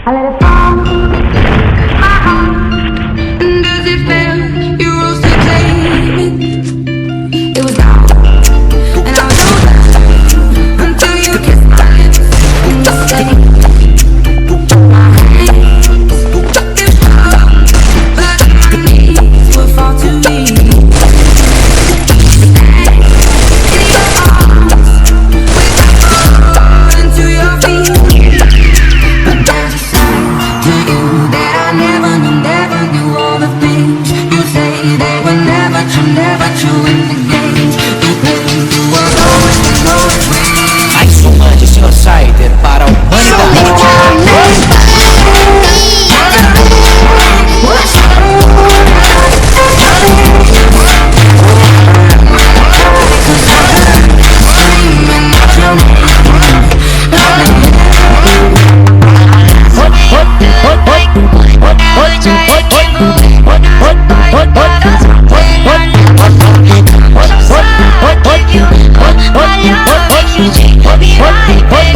I let it fall. My heart. And does it feel you rose to claim it? It was down, and I was over until you kissed my lips and you stayed. My hands took you far, but my knees were far too weak. Para a humanidade. What